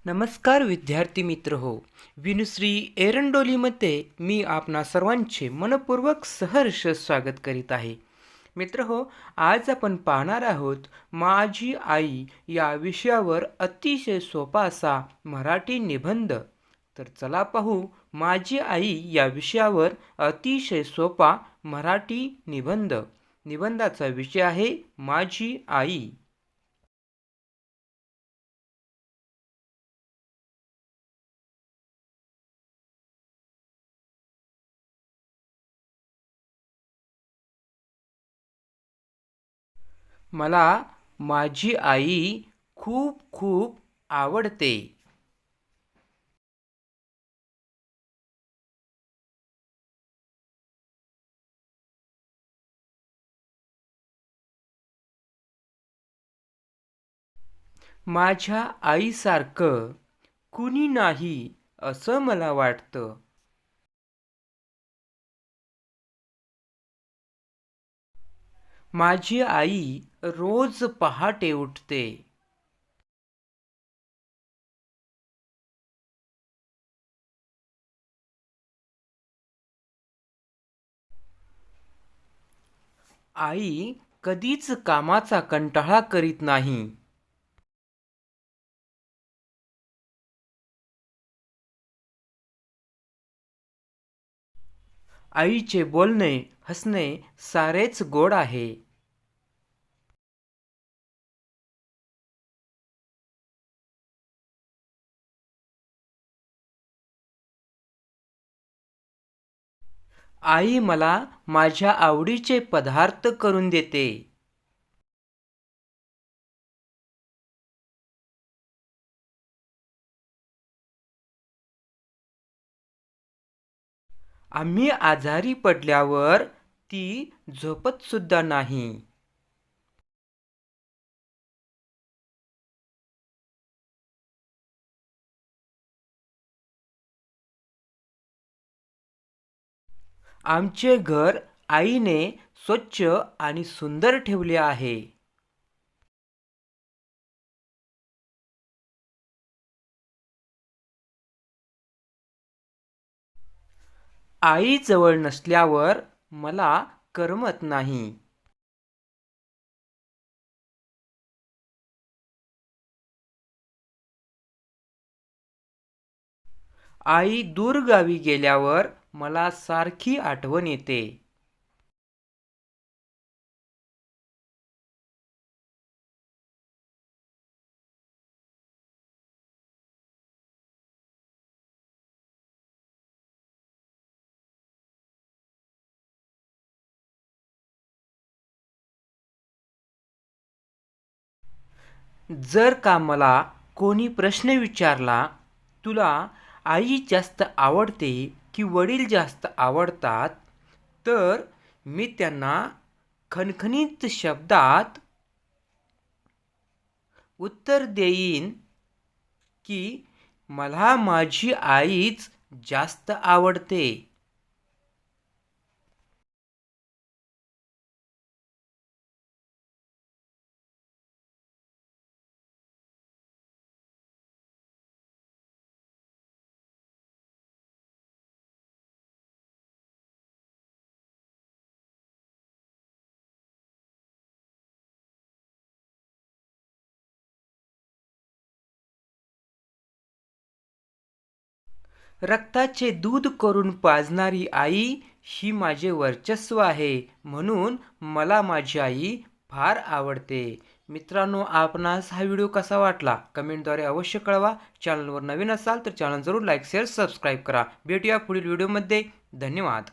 नमस्कार विद्यार्थी मित्र हो. विनुश्री एरंडोलीमध्ये मी आपणा सर्वांचे मनपूर्वक सहर्ष स्वागत करीत आहे. मित्र हो, आज आपण पाहणार आहोत माझी आई या विषयावर अतिशय सोपा असा मराठी निबंध. तर चला पाहू माझी आई या विषयावर अतिशय सोपा मराठी निबंध. निबंधाचा विषय आहे माझी आई. मला माझी आई खूप खूप आवडते. माझ्या आईसारखं कुणी नाही असं मला वाटतं. माझी आई रोज पहाटे उठते. आई कधीच कामाचा कंटाळा करीत नाही. आईचे बोलणे हसणे सारेच गोड आहे. आई मला माझ्या आवडीचे पदार्थ करून देते. आम्ही आजारी पडल्यावर ती झोपत सुद्धा नाही. आमचे घर आईने स्वच्छ आणि सुंदर ठेवले आहे. आई जवळ नसल्यावर मला करमत नाही. आई दूरगावी गेल्यावर मला सारखी आठवण येते. जर का मला कोणी प्रश्न विचारला, तुला आई जास्त आवडते की वडील जास्त आवडतात, तर मी त्यांना खणखणीत शब्दात उत्तर देईन की मला माझी आईच जास्त आवडते. रक्ताचे दूध करून पाजणारी आई ही माझे वर्चस्व आहे, म्हणून मला माझी आई फार आवडते. मित्रांनो, आपणास हा व्हिडिओ कसा वाटला कमेंटद्वारे अवश्य कळवा. चॅनलवर नवीन असाल तर चॅनल जरूर लाईक शेअर सबस्क्राईब करा. भेटूया पुढील व्हिडिओमध्ये. धन्यवाद.